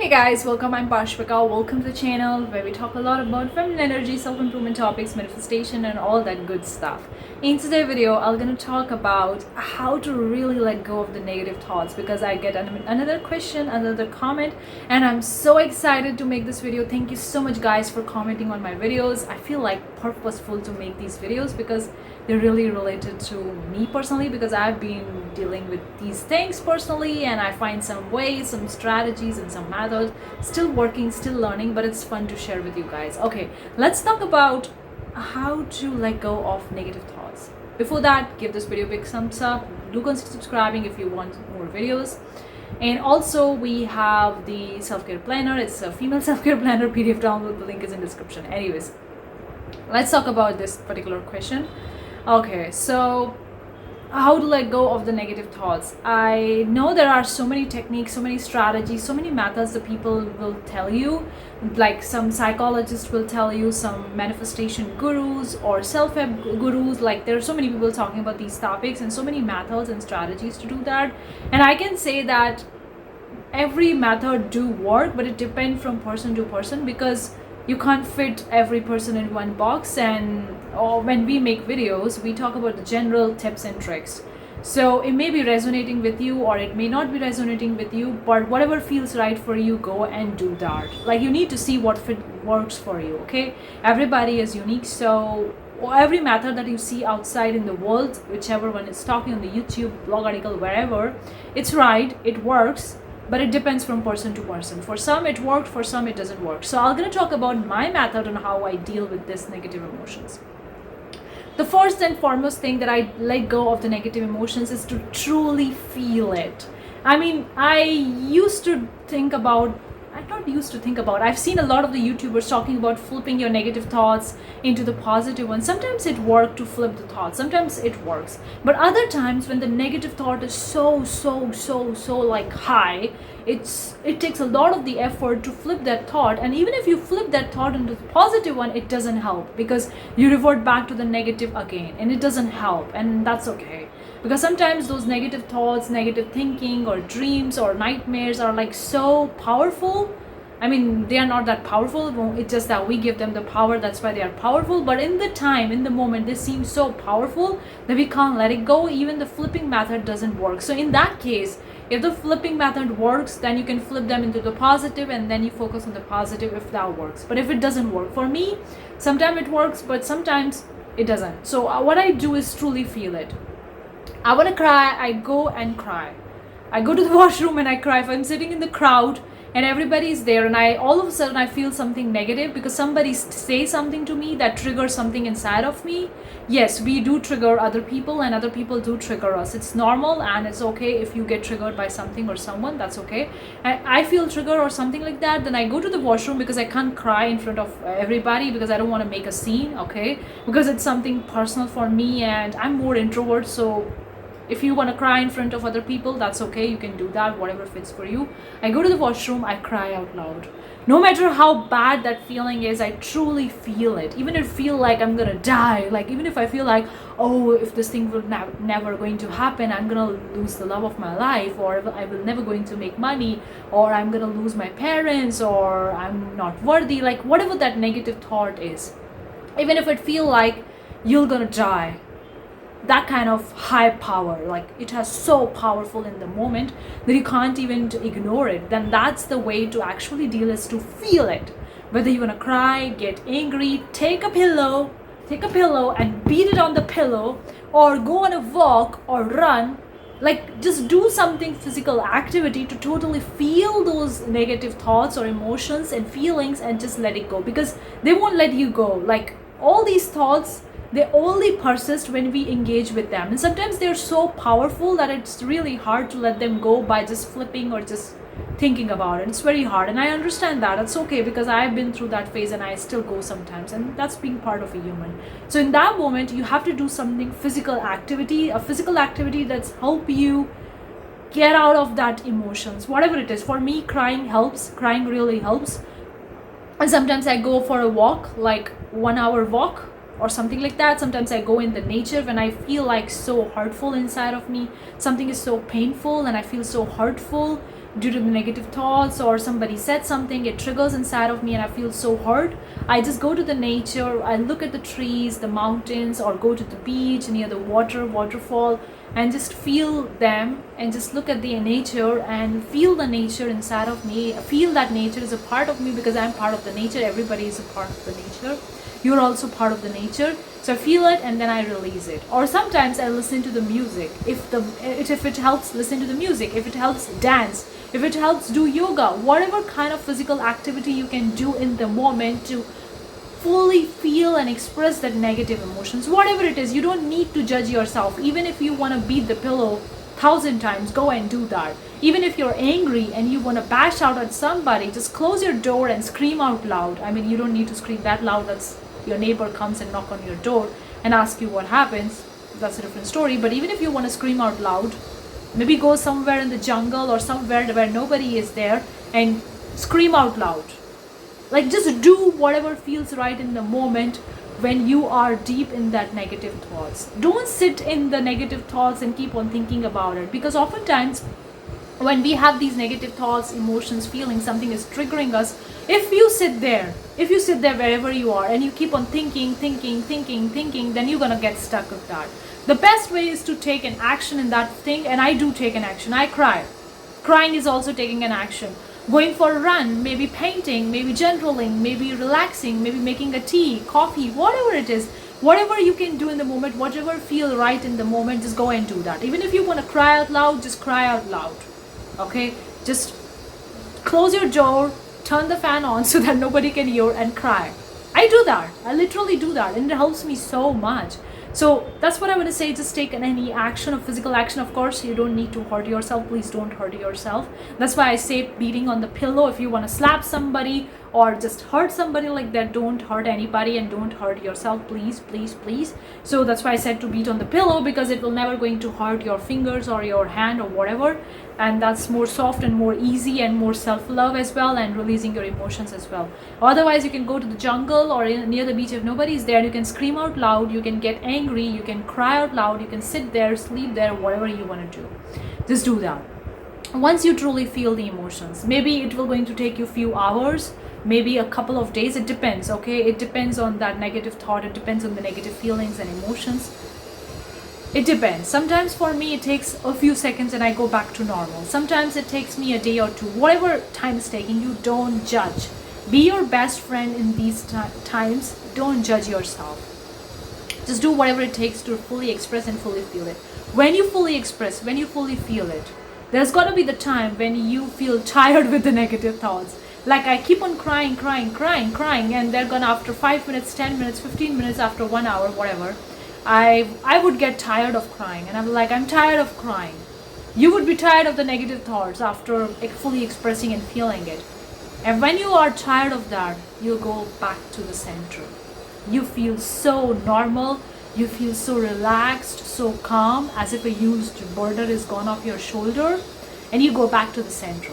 Hey guys, welcome. I'm Pashvika. Welcome to the channel where we talk a lot about feminine energy, self-improvement topics, manifestation, and all that good stuff. In today's video, I'm gonna talk about how to really let go of the negative thoughts because I get another question, another comment, and I'm so excited to make this video. Thank you so much, guys, for commenting on my videos. I feel like purposeful to make these videos because they're really related to me personally because I've been dealing with these things personally and I find some ways, some strategies and some methods, still working, still learning, but it's fun to share with you guys. Okay, let's talk about how to let go of negative thoughts. Before that, give this video a big thumbs up, do consider subscribing if you want more videos. And also we have the self-care planner. It's a female self-care planner PDF download. The link is in description. Anyways, let's talk about this particular question. Okay, so how to let go of the negative thoughts. I know there are so many techniques, so many strategies, so many methods that people will tell you, like some psychologists will tell you, some manifestation gurus or self-help gurus. Like there are so many people talking about these topics and so many methods and strategies to do that. And I can say that every method do work, but it depends from person to person because you can't fit every person in one box. And when we make videos, we talk about the general tips and tricks, so it may be resonating with you or it may not be resonating with you, but whatever feels right for you, go and do that. Like you need to see what works for you. Okay, everybody is unique, so every method that you see outside in the world, whichever one is talking on the YouTube, blog article, wherever, it's right, it works, but it depends from person to person. For some it worked, for some it doesn't work. So I'm going to talk about my method on how I deal with this negative emotions. The first and foremost thing that I let go of the negative emotions is to truly feel it. I mean, I've seen a lot of the YouTubers talking about flipping your negative thoughts into the positive ones. Sometimes it works to flip the thoughts, sometimes it works, but other times when the negative thought is so like high, it takes a lot of the effort to flip that thought. And even if you flip that thought into the positive one, it doesn't help because you revert back to the negative again, and it doesn't help, and that's okay. Because sometimes those negative thoughts, negative thinking or dreams or nightmares are like so powerful. I mean, they are not that powerful. It's just that we give them the power. That's why they are powerful. But in the time, in the moment, they seem so powerful that we can't let it go. Even the flipping method doesn't work. So in that case, if the flipping method works, then you can flip them into the positive and then you focus on the positive if that works. But if it doesn't work, for me, sometimes it works, but sometimes it doesn't. So what I do is truly feel it. I want to cry, I go and cry. I go to the washroom and I cry. If I'm sitting in the crowd and everybody is there and all of a sudden I feel something negative because somebody says something to me that triggers something inside of me. Yes, we do trigger other people and other people do trigger us. It's normal and it's okay if you get triggered by something or someone, that's okay. I feel triggered or something like that, then I go to the washroom because I can't cry in front of everybody because I don't want to make a scene, okay? Because it's something personal for me and I'm more introvert, so if you want to cry in front of other people, that's okay, you can do that, whatever fits for you. I go to the washroom, I cry out loud. No matter how bad that feeling is, I truly feel it. Even if I feel like I'm gonna die, like even if I feel like, oh, if this thing will never going to happen, I'm gonna lose the love of my life, or I will never going to make money, or I'm gonna lose my parents, or I'm not worthy, like whatever that negative thought is, even if it feel like you're gonna die, that kind of high power, like it has so powerful in the moment that you can't even ignore it, then that's the way to actually deal, is to feel it. Whether you want to cry, get angry, take a pillow and beat it on the pillow, or go on a walk or run, like just do something physical activity to totally feel those negative thoughts or emotions and feelings and just let it go, because they won't let you go. Like all these thoughts, they only persist when we engage with them, and sometimes they're so powerful that it's really hard to let them go by just flipping or just thinking about it. It's very hard, and I understand that. It's okay because I've been through that phase and I still go sometimes, and that's being part of a human. So in that moment you have to do something physical activity, a physical activity that's help you get out of that emotions, whatever it is. For me, crying helps. Crying really helps. And sometimes I go for a walk, like 1 hour walk or something like that. Sometimes I go in the nature when I feel like so hurtful inside of me, something is so painful and I feel so hurtful, due to the negative thoughts, or somebody said something, it triggers inside of me and I feel so hurt, I just go to the nature, I look at the trees, the mountains, or go to the beach near the waterfall, and just feel them and just look at the nature and feel the nature inside of me. Feel that nature is a part of me, because I'm part of the nature. Everybody is a part of the nature. You're also part of the nature. So I feel it and then I release it. Or sometimes I listen to the music. If it helps, listen to the music. If it helps, dance. If it helps, do yoga. Whatever kind of physical activity you can do in the moment to fully feel and express that negative emotions. Whatever it is, you don't need to judge yourself. Even if you want to beat the pillow 1,000 times, go and do that. Even if you're angry and you want to bash out at somebody, just close your door and scream out loud. I mean, you don't need to scream that loud. That's your neighbor comes and knock on your door and ask you what happens. That's a different story. But even if you want to scream out loud, maybe go somewhere in the jungle or somewhere where nobody is there and scream out loud. Like, just do whatever feels right in the moment when you are deep in that negative thoughts. Don't sit in the negative thoughts and keep on thinking about it, because oftentimes when we have these negative thoughts, emotions, feelings, something is triggering us. If you sit there wherever you are and you keep on thinking, then you're gonna get stuck with that. The best way is to take an action in that thing, and I do take an action. I cry. Crying is also taking an action. Going for a run, maybe painting, maybe journaling, maybe relaxing, maybe making a tea, coffee, whatever it is. Whatever you can do in the moment, whatever feel right in the moment, just go and do that. Even if you want to cry out loud, just cry out loud. Okay? Just close your door, turn the fan on so that nobody can hear, and cry. I do that. I literally do that, and it helps me so much. So that's what I want to say. Just take any action, of physical action. Of course, you don't need to hurt yourself. Please don't hurt yourself. That's why I say beating on the pillow. If you want to slap somebody or just hurt somebody like that, don't hurt anybody and don't hurt yourself. Please, please, please. So that's why I said to beat on the pillow, because it will never going to hurt your fingers or your hand or whatever. And that's more soft and more easy and more self-love as well, and releasing your emotions as well. Otherwise, you can go to the jungle or near the beach if nobody is there. You can scream out loud, you can get angry, you can cry out loud, you can sit there, sleep there, whatever you want to do. Just do that. Once you truly feel the emotions, maybe it will going to take you a few hours, maybe a couple of days. It depends, okay? It depends on that negative thought. It depends on the negative feelings and emotions. It depends. Sometimes for me it takes a few seconds and I go back to normal. Sometimes it takes me a day or two. Whatever time is taking, you don't judge. Be your best friend in these times. Don't judge yourself. Just do whatever it takes to fully express and fully feel it. When you fully express, when you fully feel it, there's got to be the time when you feel tired with the negative thoughts. Like, I keep on crying, and they're gonna, after 5 minutes, 10 minutes, 15 minutes, after 1 hour, whatever, I would get tired of crying, and I'm like, I'm tired of crying. You would be tired of the negative thoughts after fully expressing and feeling it. And when you are tired of that, you go back to the center. You feel so normal, you feel so relaxed, so calm, as if a used burden is gone off your shoulder, and you go back to the center.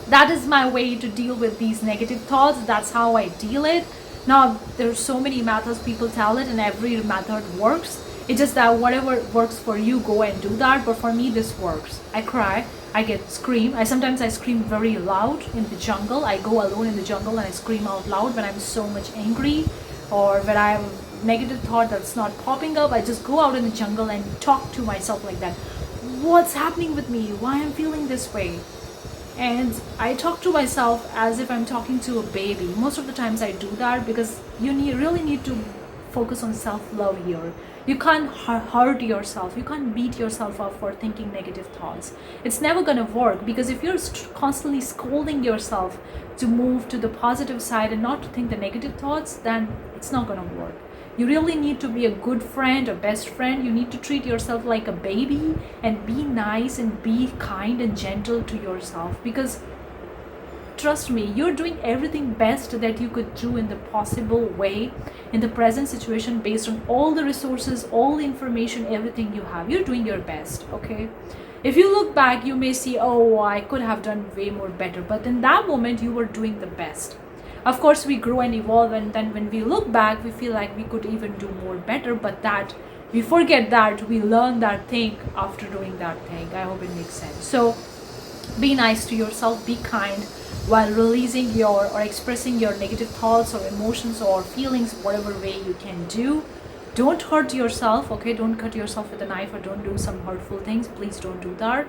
That is my way to deal with these negative thoughts. That's how I deal it. Now, there's so many methods people tell it, and every method works. It's just that whatever works for you, go and do that. But for me, this works. I cry, I scream. Sometimes I scream very loud in the jungle. I go alone in the jungle and I scream out loud when I'm so much angry, or when I have a negative thought that's not popping up. I just go out in the jungle and talk to myself like that. What's happening with me? Why I'm feeling this way? And I talk to myself as if I'm talking to a baby. Most of the times I do that, because you really need to focus on self-love here. You can't hurt yourself. You can't beat yourself up for thinking negative thoughts. It's never gonna work, because if you're constantly scolding yourself to move to the positive side and not to think the negative thoughts, then it's not gonna work. You really need to be a good friend, a best friend. You need to treat yourself like a baby and be nice and be kind and gentle to yourself, because trust me, you're doing everything best that you could do in the possible way in the present situation, based on all the resources, all the information, everything you have. You're doing your best, okay? If you look back, you may see, oh, I could have done way more better, but in that moment you were doing the best. Of course, we grow and evolve, and then when we look back, we feel like we could even do more better, but that we forget that we learn that thing after doing that thing. I hope it makes sense. So Be nice to yourself, be kind while releasing your or expressing your negative thoughts or emotions or feelings, whatever way you can do. Don't hurt yourself, okay? Don't cut yourself with a knife or don't do some hurtful things. Please don't do that.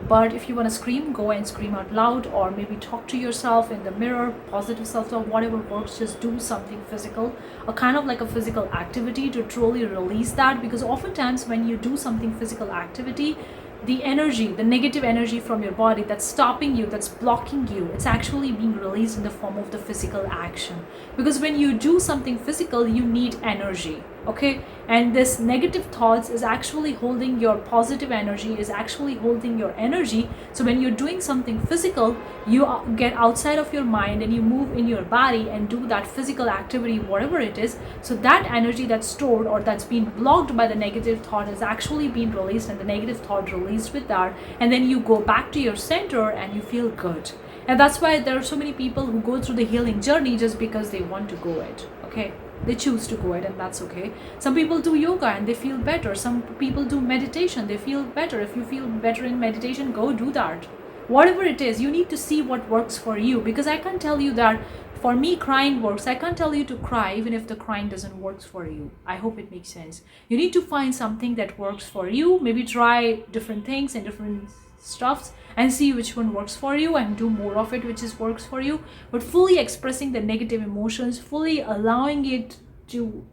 But if you want to scream, go and scream out loud, or maybe talk to yourself in the mirror, positive self-talk, whatever works. Just do something physical, a kind of like a physical activity to truly release that, because oftentimes when you do something physical activity, the energy, the negative energy from your body that's stopping you, that's blocking you, it's actually being released in the form of the physical action. Because when you do something physical, you need energy, okay? And this negative thoughts is actually holding your positive energy, is actually holding your energy. So when you're doing something physical, you get outside of your mind and you move in your body and do that physical activity, whatever it is. So that energy that's stored or that's been blocked by the negative thought is actually being released, and the negative thought released with that, and then you go back to your center and you feel good. And that's why there are so many people who go through the healing journey just because they want to go it, okay? They choose to go it, and that's okay. Some people do yoga and they feel better. Some people do meditation, they feel better. If you feel better in meditation, go do that. Whatever it is, you need to see what works for you, because I can't tell you that for me crying works. I can't tell you to cry even if the crying doesn't work for you. I hope it makes sense. You need to find something that works for you. Maybe try different things and different stuffs and see which one works for you and do more of it which is works for you. But fully expressing the negative emotions, fully allowing it to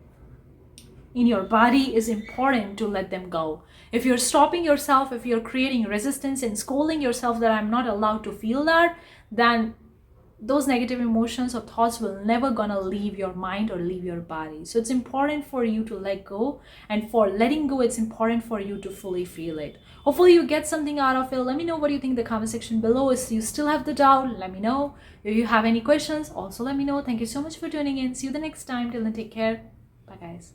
in your body is important to let them go. If you're stopping yourself, if you're creating resistance and scolding yourself that I'm not allowed to feel that, then those negative emotions or thoughts will never gonna leave your mind or leave your body. So it's important for you to let go, and for letting go, it's important for you to fully feel it. Hopefully you get something out of it. Let me know what you think in the comment section below. If you still have the doubt, let me know. If you have any questions, also let me know. Thank you so much for tuning in. See you the next time. Till then, take care. Bye guys.